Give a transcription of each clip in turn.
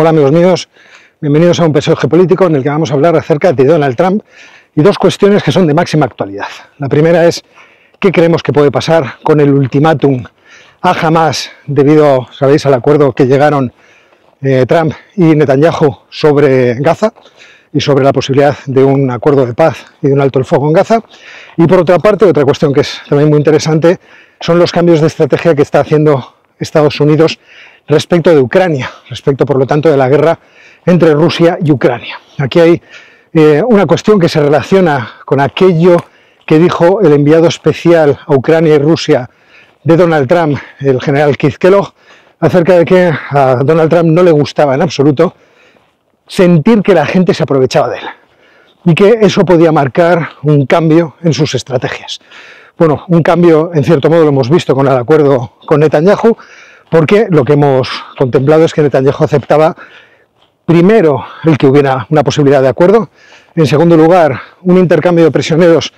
Hola amigos míos, bienvenidos a un paseo geopolítico en el que vamos a hablar acerca de Donald Trump y dos cuestiones que son de máxima actualidad. La primera es qué creemos que puede pasar con el ultimátum a Hamás debido, sabéis, al acuerdo que llegaron Trump y Netanyahu sobre Gaza y sobre la posibilidad de un acuerdo de paz y de un alto el fuego en Gaza. Y por otra parte, otra cuestión que es también muy interesante son los cambios de estrategia que está haciendo Estados Unidos respecto de Ucrania, respecto por lo tanto de la guerra entre Rusia y Ucrania. Aquí hay una cuestión que se relaciona con aquello que dijo el enviado especial a Ucrania y Rusia de Donald Trump, el general Keith Kellogg, acerca de que a Donald Trump no le gustaba en absoluto sentir que la gente se aprovechaba de él y que eso podía marcar un cambio en sus estrategias. Bueno, un cambio en cierto modo lo hemos visto con el acuerdo con Netanyahu, porque lo que hemos contemplado es que Netanyahu aceptaba primero el que hubiera una posibilidad de acuerdo, en segundo lugar un intercambio de prisioneros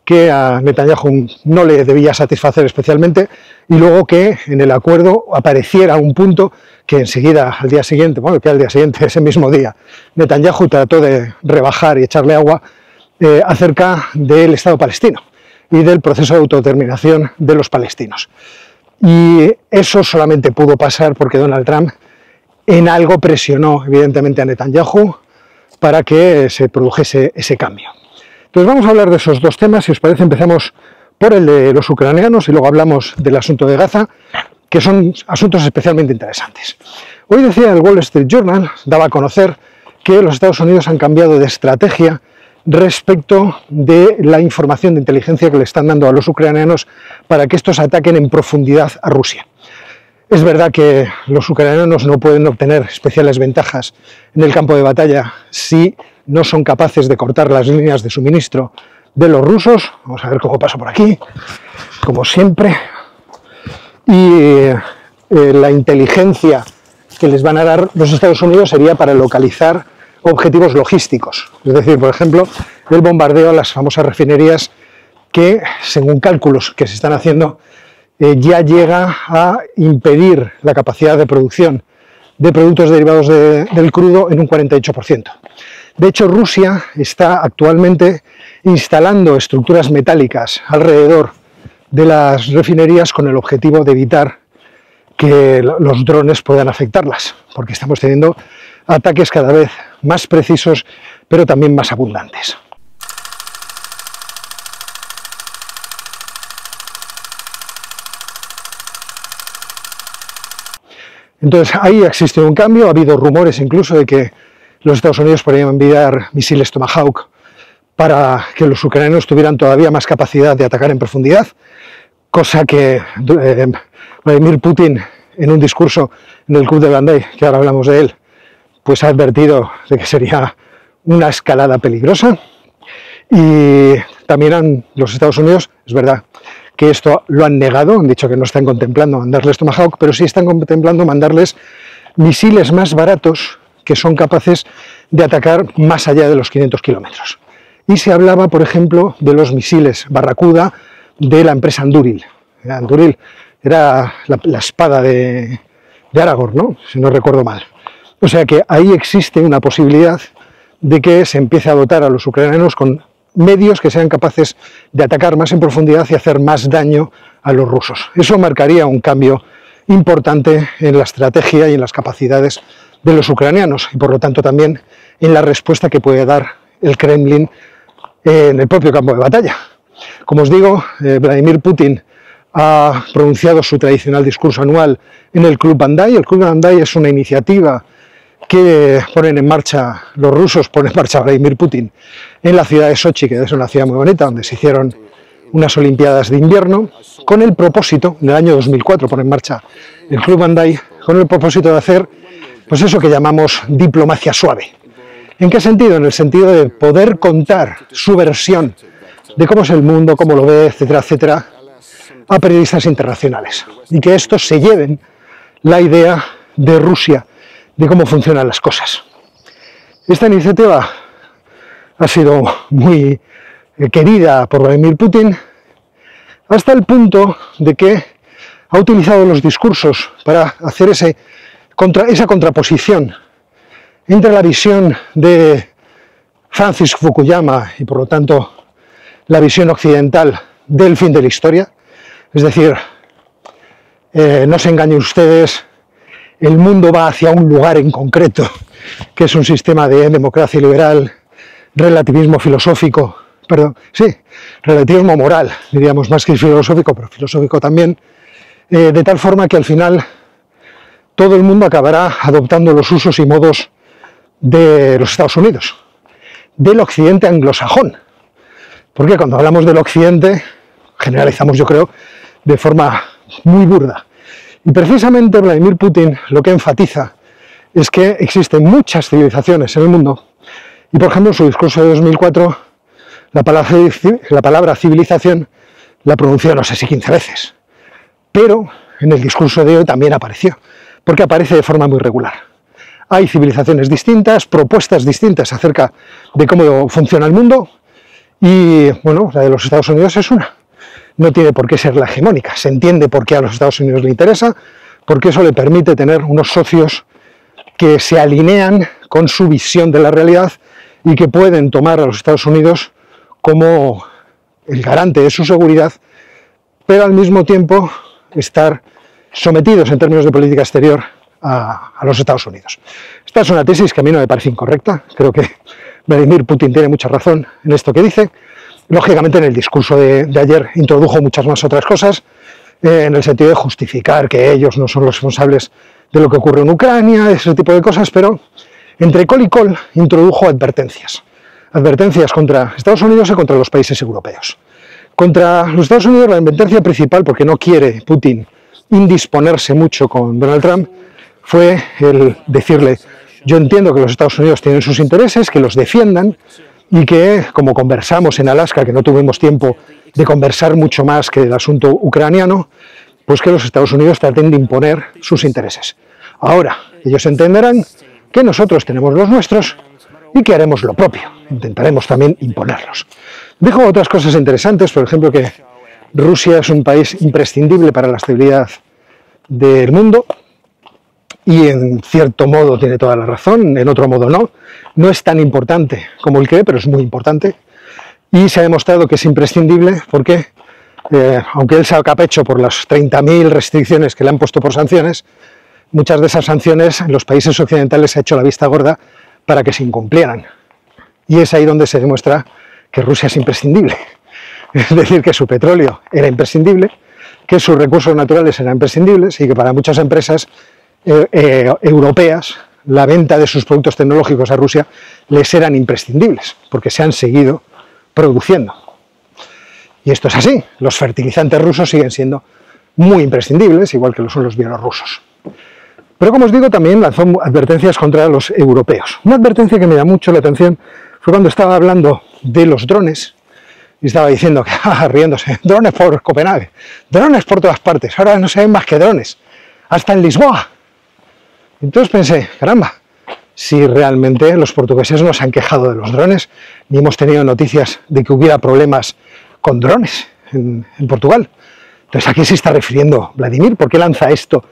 que a Netanyahu no le debía satisfacer especialmente, y luego que en el acuerdo apareciera un punto que enseguida, al día siguiente, bueno, que al día siguiente, ese mismo día, Netanyahu trató de rebajar y echarle agua acerca del Estado palestino y del proceso de autodeterminación de los palestinos. Y eso solamente pudo pasar porque Donald Trump en algo presionó evidentemente a Netanyahu para que se produjese ese cambio. Entonces vamos a hablar de esos dos temas. Si os parece, empezamos por el de los ucranianos y luego hablamos del asunto de Gaza, que son asuntos especialmente interesantes. Hoy decía el Wall Street Journal, daba a conocer que los Estados Unidos han cambiado de estrategia respecto de la información de inteligencia que le están dando a los ucranianos para que estos ataquen en profundidad a Rusia. Es verdad que los ucranianos no pueden obtener especiales ventajas en el campo de batalla si no son capaces de cortar las líneas de suministro de los rusos. Vamos a ver cómo paso por aquí, como siempre. Y la inteligencia que les van a dar los Estados Unidos sería para localizar objetivos logísticos. Es decir, por ejemplo, el bombardeo a las famosas refinerías que, según cálculos que se están haciendo, ya llega a impedir la capacidad de producción de productos derivados del crudo en un 48%. De hecho, Rusia está actualmente instalando estructuras metálicas alrededor de las refinerías con el objetivo de evitar que los drones puedan afectarlas, porque estamos teniendo ataques cada vez más precisos, pero también más abundantes. Entonces ahí existe un cambio, ha habido rumores incluso de que los Estados Unidos podrían enviar misiles Tomahawk para que los ucranianos tuvieran todavía más capacidad de atacar en profundidad, cosa que Vladimir Putin, en un discurso en el Club de Bandai, que ahora hablamos de él, pues ha advertido de que sería una escalada peligrosa. Y también los Estados Unidos, es verdad que esto lo han negado, han dicho que no están contemplando mandarles Tomahawk, pero sí están contemplando mandarles misiles más baratos que son capaces de atacar más allá de los 500 kilómetros. Y se hablaba, por ejemplo, de los misiles Barracuda de la empresa Anduril. Anduril era la espada de Aragorn, ¿no? Si no recuerdo mal. O sea que ahí existe una posibilidad de que se empiece a dotar a los ucranianos con medios que sean capaces de atacar más en profundidad y hacer más daño a los rusos. Eso marcaría un cambio importante en la estrategia y en las capacidades de los ucranianos y por lo tanto también en la respuesta que puede dar el Kremlin en el propio campo de batalla. Como os digo, Vladimir Putin ha pronunciado su tradicional discurso anual en el Club Bandai. El Club Bandai es una iniciativa que ponen en marcha los rusos, pone en marcha Vladimir Putin en la ciudad de Sochi, que es una ciudad muy bonita, donde se hicieron unas Olimpiadas de invierno, con el propósito, en el año 2004 pone en marcha el Club Bandai, con el propósito de hacer pues eso que llamamos diplomacia suave. ¿En qué sentido? En el sentido de poder contar su versión de cómo es el mundo, cómo lo ve, etcétera, etcétera, a periodistas internacionales, y que estos se lleven la idea de Rusia, de cómo funcionan las cosas. Esta iniciativa ha sido muy querida por Vladimir Putin, hasta el punto de que ha utilizado los discursos para hacer esa contraposición entre la visión de Francis Fukuyama y por lo tanto la visión occidental del fin de la historia. Es decir, no se engañen ustedes, el mundo va hacia un lugar en concreto, que es un sistema de democracia liberal, relativismo filosófico, relativismo moral, diríamos, más que filosófico, pero filosófico también, de tal forma que al final todo el mundo acabará adoptando los usos y modos de los Estados Unidos, del occidente anglosajón. Porque cuando hablamos del occidente, generalizamos, yo creo, de forma muy burda. Y precisamente Vladimir Putin lo que enfatiza es que existen muchas civilizaciones en el mundo. Y por ejemplo, en su discurso de 2004, la palabra civilización la pronunció no sé si 15 veces. Pero en el discurso de hoy también apareció, porque aparece de forma muy regular. Hay civilizaciones distintas, propuestas distintas acerca de cómo funciona el mundo, y bueno, la de los Estados Unidos es una. No tiene por qué ser la hegemónica, se entiende por qué a los Estados Unidos le interesa, porque eso le permite tener unos socios que se alinean con su visión de la realidad y que pueden tomar a los Estados Unidos como el garante de su seguridad, pero al mismo tiempo estar sometidos en términos de política exterior a los Estados Unidos. Esta es una tesis que a mí no me parece incorrecta, creo que Vladimir Putin tiene mucha razón en esto que dice. Lógicamente en el discurso de ayer introdujo muchas más otras cosas, en el sentido de justificar que ellos no son los responsables de lo que ocurre en Ucrania, ese tipo de cosas, pero entre col y col introdujo advertencias. Advertencias contra Estados Unidos y contra los países europeos. Contra los Estados Unidos la advertencia principal, porque no quiere Putin indisponerse mucho con Donald Trump, fue el decirle: yo entiendo que los Estados Unidos tienen sus intereses, que los defiendan, y que, como conversamos en Alaska, que no tuvimos tiempo de conversar mucho más que del asunto ucraniano, pues que los Estados Unidos traten de imponer sus intereses. Ahora, ellos entenderán que nosotros tenemos los nuestros y que haremos lo propio, intentaremos también imponerlos. Dijo otras cosas interesantes, por ejemplo, que Rusia es un país imprescindible para la estabilidad del mundo, y en cierto modo tiene toda la razón, en otro modo no. No es tan importante como él cree, pero es muy importante. Y se ha demostrado que es imprescindible porque, aunque él saca pecho por las 30.000 restricciones que le han puesto por sanciones, muchas de esas sanciones en los países occidentales se ha hecho la vista gorda para que se incumplieran. Y es ahí donde se demuestra que Rusia es imprescindible. Es decir, que su petróleo era imprescindible, que sus recursos naturales eran imprescindibles y que para muchas empresas europeas la venta de sus productos tecnológicos a Rusia les eran imprescindibles, porque se han seguido produciendo. Y esto es así, los fertilizantes rusos siguen siendo muy imprescindibles, igual que lo son los bielorrusos. Pero como os digo, también lanzó advertencias contra los europeos. Una advertencia que me da mucho la atención fue cuando estaba hablando de los drones, y estaba diciendo, riéndose, drones por Copenhague, drones por todas partes, ahora no se ven más que drones, hasta en Lisboa. Entonces pensé, caramba, si realmente los portugueses no se han quejado de los drones, ni hemos tenido noticias de que hubiera problemas con drones en Portugal. Entonces, ¿a qué se está refiriendo Vladimir? ¿Por qué lanza esto?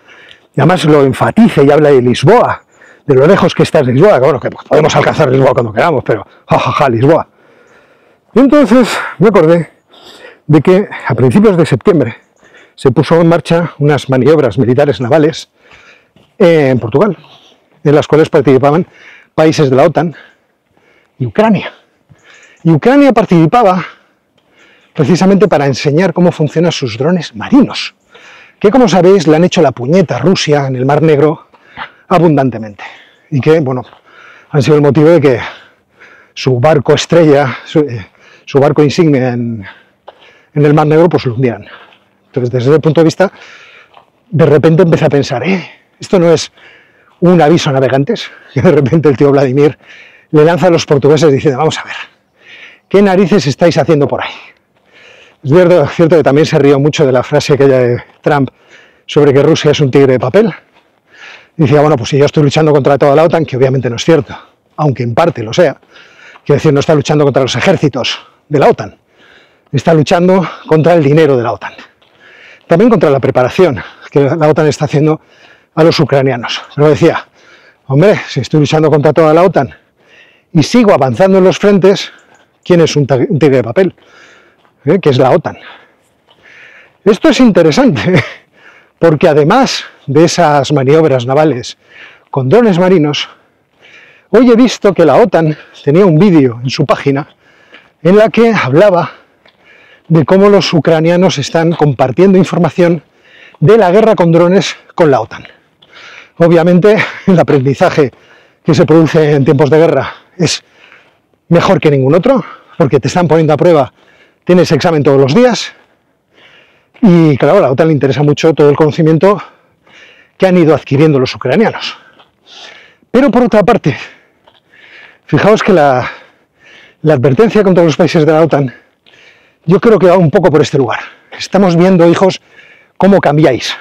Y además lo enfatiza y habla de Lisboa, de lo lejos que está Lisboa, bueno, que podemos alcanzar Lisboa cuando queramos, pero jajaja, Lisboa. Y entonces me acordé de que a principios de septiembre se puso en marcha unas maniobras militares navales en Portugal, en las cuales participaban países de la OTAN y Ucrania. Y Ucrania participaba precisamente para enseñar cómo funcionan sus drones marinos, que como sabéis le han hecho la puñeta a Rusia en el Mar Negro abundantemente, y que, bueno, han sido el motivo de que su barco estrella, su barco insignia en el Mar Negro, pues lo hundieran. Entonces, desde ese punto de vista, de repente empecé a pensar, esto no es un aviso a navegantes, que de repente el tío Vladimir le lanza a los portugueses diciendo, vamos a ver, ¿qué narices estáis haciendo por ahí? Es cierto que también se rió mucho de la frase aquella de Trump sobre que Rusia es un tigre de papel. Y decía, bueno, pues si yo estoy luchando contra toda la OTAN, que obviamente no es cierto, aunque en parte lo sea, quiero decir, no está luchando contra los ejércitos de la OTAN, está luchando contra el dinero de la OTAN. También contra la preparación que la OTAN está haciendo a los ucranianos. Pero decía, Hombre, si estoy luchando contra toda la OTAN y sigo avanzando en los frentes, ¿quién es un tigre de papel? Que es la OTAN. Esto es interesante, porque además de esas maniobras navales con drones marinos, hoy he visto que la OTAN tenía un vídeo en su página en la que hablaba de cómo los ucranianos están compartiendo información de la guerra con drones con la OTAN. Obviamente, el aprendizaje que se produce en tiempos de guerra es mejor que ningún otro, porque te están poniendo a prueba, tienes examen todos los días, y claro, a la OTAN le interesa mucho todo el conocimiento que han ido adquiriendo los ucranianos. Pero por otra parte, fijaos que la advertencia contra los países de la OTAN, yo creo que va un poco por este lugar. Estamos viendo, hijos, cómo cambiáis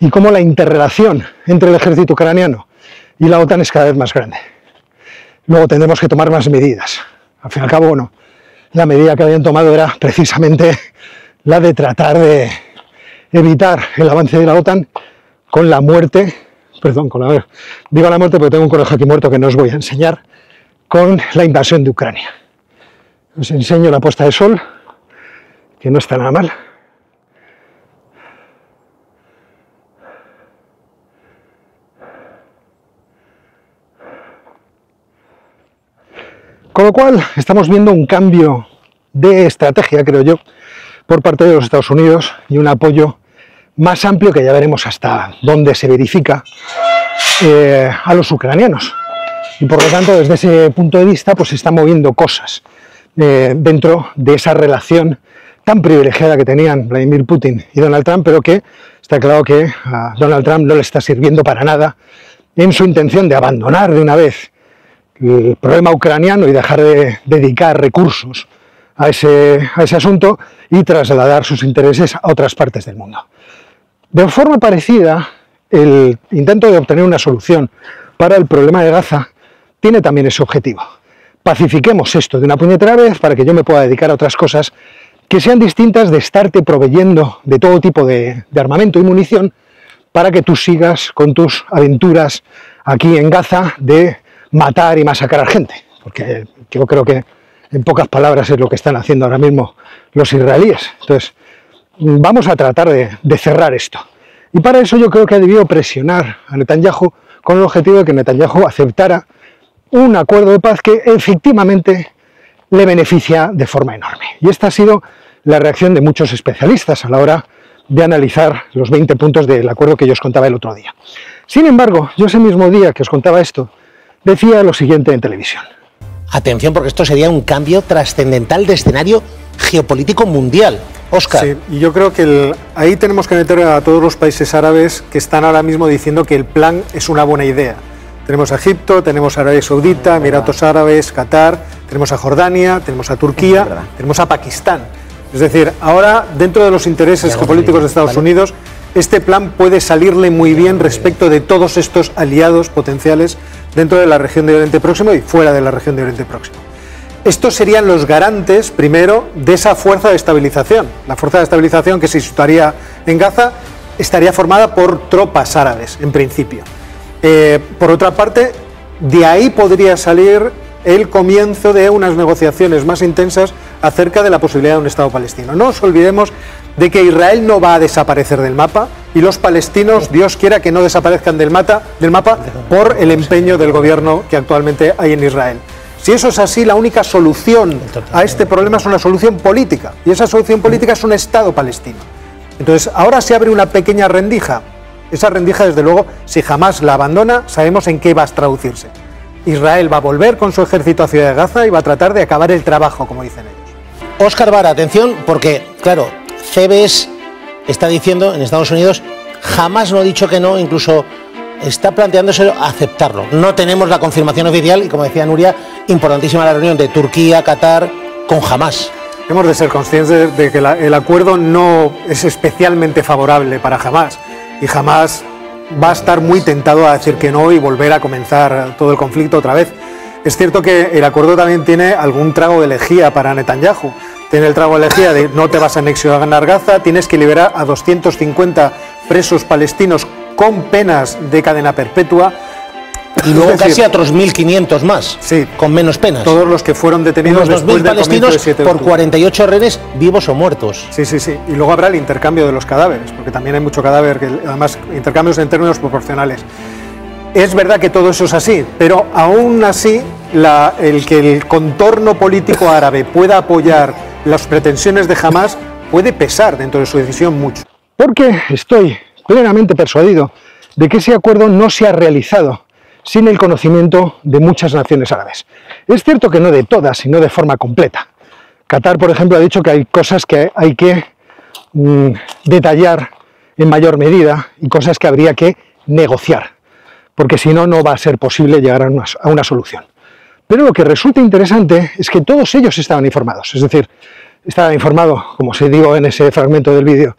y cómo la interrelación entre el ejército ucraniano y la OTAN es cada vez más grande. Luego tendremos que tomar más medidas. Al fin y al cabo, bueno, la medida que habían tomado era precisamente la de tratar de evitar el avance de la OTAN con la muerte, digo la muerte porque tengo un conejo aquí muerto que no os voy a enseñar, con la invasión de Ucrania. Os enseño la puesta de sol, que no está nada mal. Con lo cual, estamos viendo un cambio de estrategia, creo yo, por parte de los Estados Unidos y un apoyo más amplio que ya veremos hasta dónde se verifica a los ucranianos. Y por lo tanto, desde ese punto de vista, pues se están moviendo cosas dentro de esa relación tan privilegiada que tenían Vladimir Putin y Donald Trump, pero que está claro que a Donald Trump no le está sirviendo para nada en su intención de abandonar de una vez el problema ucraniano y dejar de dedicar recursos a ese asunto y trasladar sus intereses a otras partes del mundo. De forma parecida, el intento de obtener una solución para el problema de Gaza tiene también ese objetivo. Pacifiquemos esto de una puñetera vez para que yo me pueda dedicar a otras cosas que sean distintas de estarte proveyendo de todo tipo de armamento y munición para que tú sigas con tus aventuras aquí en Gaza de matar y masacrar gente. Porque yo creo que en pocas palabras es lo que están haciendo ahora mismo los israelíes. Entonces, vamos a tratar de cerrar esto. Y para eso yo creo que ha debido presionar a Netanyahu con el objetivo de que Netanyahu aceptara un acuerdo de paz que efectivamente le beneficia de forma enorme. Y esta ha sido la reacción de muchos especialistas a la hora de analizar los 20 puntos del acuerdo que yo os contaba el otro día. Sin embargo, yo ese mismo día que os contaba esto, decía lo siguiente en televisión. Atención, porque esto sería un cambio trascendental de escenario geopolítico mundial. Óscar. Sí, y yo creo que ahí tenemos que meter a todos los países árabes que están ahora mismo diciendo que el plan es una buena idea. Tenemos a Egipto, tenemos a Arabia Saudita, Emiratos Árabes, Qatar, tenemos a Jordania, tenemos a Turquía, tenemos a Pakistán. Es decir, ahora dentro de los intereses geopolíticos de Estados Unidos, este plan puede salirle muy bien respecto de todos estos aliados potenciales dentro de la región de Oriente Próximo y fuera de la región de Oriente Próximo. Estos serían los garantes, primero, de esa fuerza de estabilización. La fuerza de estabilización que se situaría en Gaza estaría formada por tropas árabes, en principio. Por otra parte, de ahí podría salir el comienzo de unas negociaciones más intensas acerca de la posibilidad de un Estado palestino. No nos olvidemos de que Israel no va a desaparecer del mapa y los palestinos, Dios quiera que no desaparezcan del mapa por el empeño del gobierno que actualmente hay en Israel. Si eso es así, la única solución a este problema es una solución política, y esa solución política es un Estado palestino. Entonces, ahora se abre una pequeña rendija. Esa rendija, desde luego, si Hamás la abandona, sabemos en qué va a traducirse. Israel va a volver con su ejército a Ciudad de Gaza y va a tratar de acabar el trabajo, como dicen ellos. Óscar Vara, atención, porque, claro, CBS está diciendo en Estados Unidos, jamás no ha dicho que no, incluso está planteándose aceptarlo. No tenemos la confirmación oficial y, como decía Nuria, importantísima la reunión de Turquía, Qatar, con Hamás. Hemos de ser conscientes de que el acuerdo no es especialmente favorable para Hamás, y Hamás va a estar muy tentado a decir que no y volver a comenzar todo el conflicto otra vez. Es cierto que el acuerdo también tiene algún trago de lejía para Netanyahu. Tiene el trago de lejía de no te vas a anexionar Gaza, tienes que liberar a 250 presos palestinos con penas de cadena perpetua. Y luego casi a otros 1.500 más, sí, con menos penas. Todos los que fueron detenidos unos 2.000 palestinos por 48 rehenes vivos o muertos. Sí, sí, sí. Y luego habrá el intercambio de los cadáveres, porque también hay mucho cadáver, que además intercambios en términos proporcionales. Es verdad que todo eso es así, pero aún así el que el contorno político árabe pueda apoyar las pretensiones de Hamás puede pesar dentro de su decisión mucho. Porque estoy plenamente persuadido de que ese acuerdo no se ha realizado sin el conocimiento de muchas naciones árabes. Es cierto que no de todas, sino de forma completa. Qatar, por ejemplo, ha dicho que hay cosas que hay que detallar en mayor medida y cosas que habría que negociar, porque si no, no va a ser posible llegar a una solución. Pero lo que resulta interesante es que todos ellos estaban informados, es decir, estaba informado, como se dijo en ese fragmento del vídeo,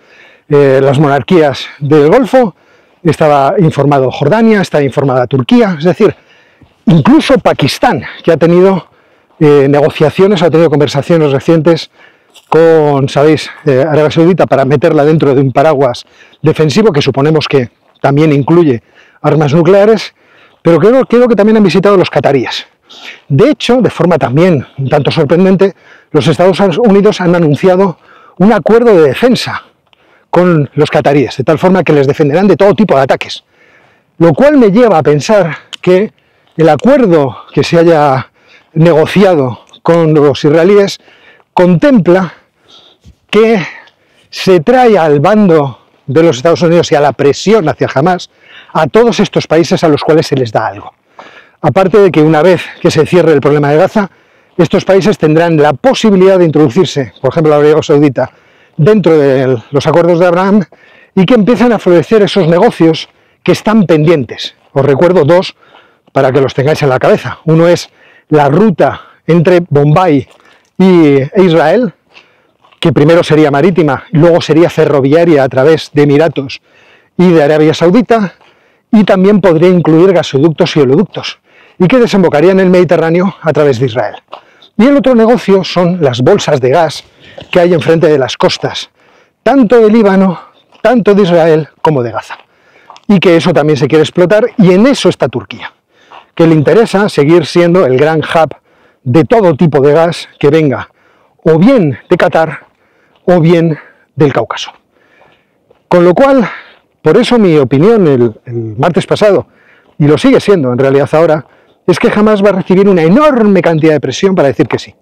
las monarquías del Golfo, estaba informado Jordania, estaba informada Turquía, es decir, incluso Pakistán, que ha tenido negociaciones, ha tenido conversaciones recientes con, sabéis, Arabia Saudita para meterla dentro de un paraguas defensivo que suponemos que también incluye armas nucleares, pero creo que también han visitado los cataríes. De hecho, de forma también un tanto sorprendente, los Estados Unidos han anunciado un acuerdo de defensa con los cataríes, de tal forma que les defenderán de todo tipo de ataques. Lo cual me lleva a pensar que el acuerdo que se haya negociado con los israelíes contempla que se trae al bando de los Estados Unidos y a la presión hacia Hamás a todos estos países a los cuales se les da algo. Aparte de que una vez que se cierre el problema de Gaza, estos países tendrán la posibilidad de introducirse, por ejemplo la Arabia Saudita, dentro de los acuerdos de Abraham y que empiezan a florecer esos negocios que están pendientes. Os recuerdo dos para que los tengáis en la cabeza. Uno es la ruta entre Bombay e Israel, que primero sería marítima, luego sería ferroviaria a través de Emiratos y de Arabia Saudita, y también podría incluir gasoductos y oleoductos, y que desembocaría en el Mediterráneo a través de Israel. Y el otro negocio son las bolsas de gas que hay enfrente de las costas, tanto de Líbano, tanto de Israel como de Gaza. Y que eso también se quiere explotar, y en eso está Turquía, que le interesa seguir siendo el gran hub de todo tipo de gas que venga o bien de Qatar o bien del Cáucaso. Con lo cual, por eso mi opinión el martes pasado, y lo sigue siendo en realidad ahora, es que Hamás va a recibir una enorme cantidad de presión para decir que sí.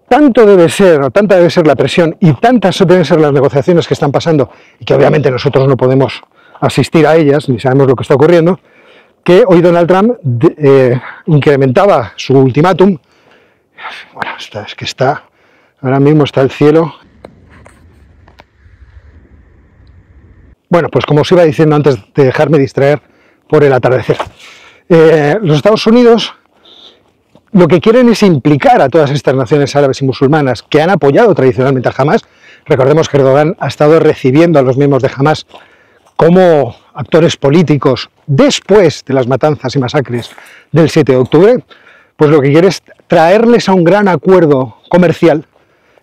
Tanta debe ser la presión y tantas deben ser las negociaciones que están pasando, y que obviamente nosotros no podemos asistir a ellas, ni sabemos lo que está ocurriendo, que hoy Donald Trump incrementaba su ultimátum. Bueno, es que ahora mismo está el cielo. Bueno, pues como os iba diciendo antes de dejarme distraer por el atardecer, los Estados Unidos lo que quieren es implicar a todas estas naciones árabes y musulmanas que han apoyado tradicionalmente a Hamás. Recordemos que Erdogan ha estado recibiendo a los miembros de Hamás como actores políticos después de las matanzas y masacres del 7 de octubre, pues lo que quiere es traerles a un gran acuerdo comercial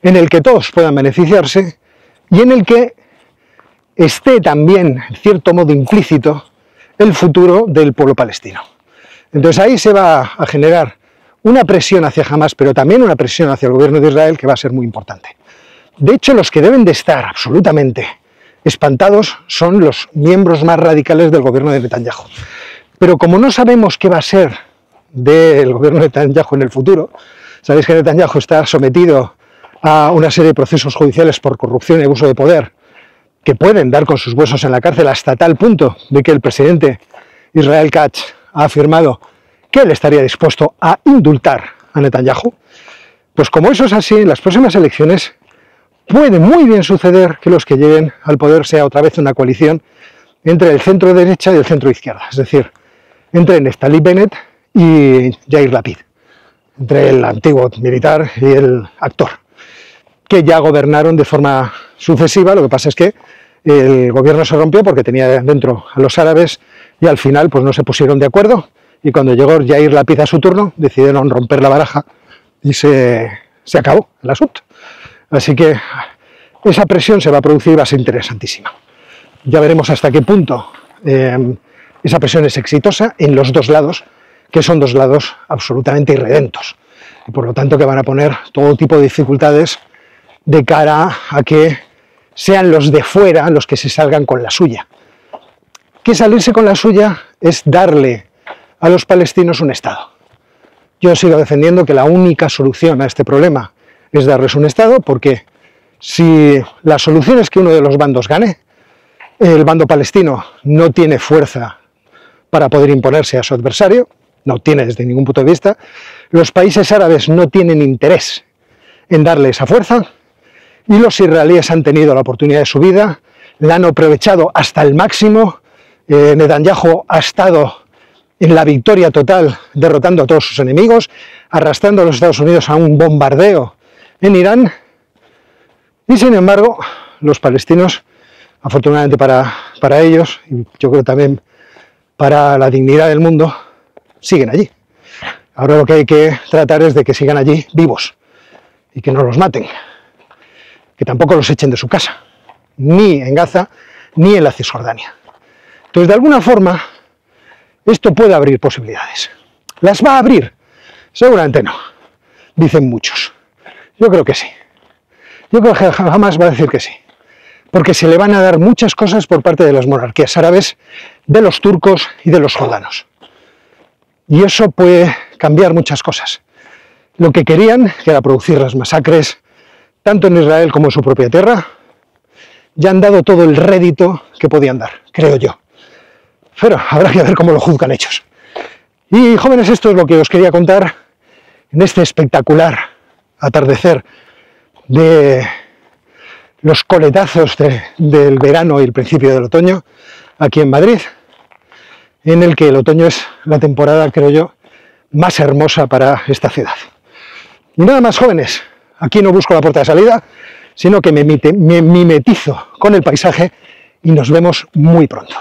en el que todos puedan beneficiarse y en el que esté también, en cierto modo implícito, el futuro del pueblo palestino. Entonces ahí se va a generar una presión hacia Hamás, pero también una presión hacia el gobierno de Israel que va a ser muy importante. De hecho, los que deben de estar absolutamente espantados son los miembros más radicales del gobierno de Netanyahu. Pero como no sabemos qué va a ser del gobierno de Netanyahu en el futuro, sabéis que Netanyahu está sometido a una serie de procesos judiciales por corrupción y abuso de poder que pueden dar con sus huesos en la cárcel hasta tal punto de que el presidente Israel Katz ha afirmado que él estaría dispuesto a indultar a Netanyahu. Pues como eso es así, en las próximas elecciones puede muy bien suceder que los que lleguen al poder sea otra vez una coalición entre el centro derecha y el centro izquierda, es decir, entre Naftali Bennett y Yair Lapid, entre el antiguo militar y el actor, que ya gobernaron de forma sucesiva. Lo que pasa es que el gobierno se rompió porque tenía dentro a los árabes y al final pues no se pusieron de acuerdo, y cuando llegó Yair Lapid a su turno decidieron romper la baraja y se acabó el asunto. Así que esa presión se va a producir y va a ser interesantísima. Ya veremos hasta qué punto Esa presión es exitosa en los dos lados, que son dos lados absolutamente irredentos, y por lo tanto que van a poner todo tipo de dificultades de cara a que sean los de fuera los que se salgan con la suya. Que salirse con la suya es darle a los palestinos un Estado. Yo sigo defendiendo que la única solución a este problema es darles un Estado, porque si la solución es que uno de los bandos gane, el bando palestino no tiene fuerza para poder imponerse a su adversario, no tiene desde ningún punto de vista, los países árabes no tienen interés en darle esa fuerza, y los israelíes han tenido la oportunidad de su vida, la han aprovechado hasta el máximo. Netanyahu ha estado en la victoria total, derrotando a todos sus enemigos, arrastrando a los Estados Unidos a un bombardeo en Irán, y sin embargo los palestinos, afortunadamente para ellos, y yo creo también para la dignidad del mundo, siguen allí. Ahora lo que hay que tratar es de que sigan allí vivos y que no los maten, que tampoco los echen de su casa, ni en Gaza ni en la Cisjordania. Entonces, de alguna forma, esto puede abrir posibilidades. ¿Las va a abrir? Seguramente no, dicen muchos. Yo creo que sí. Yo creo que Hamas va a decir que sí, porque se le van a dar muchas cosas por parte de las monarquías árabes, de los turcos y de los jordanos. Y eso puede cambiar muchas cosas. Lo que querían, que era producir las masacres, tanto en Israel como en su propia tierra, ya han dado todo el rédito que podían dar, creo yo. Pero habrá que ver cómo lo juzgan hechos. Y jóvenes, esto es lo que os quería contar en este espectacular atardecer de los coletazos del verano y el principio del otoño aquí en Madrid, en el que el otoño es la temporada, creo yo, más hermosa para esta ciudad. Y nada más, jóvenes, aquí no busco la puerta de salida, sino que me mimetizo con el paisaje, y nos vemos muy pronto.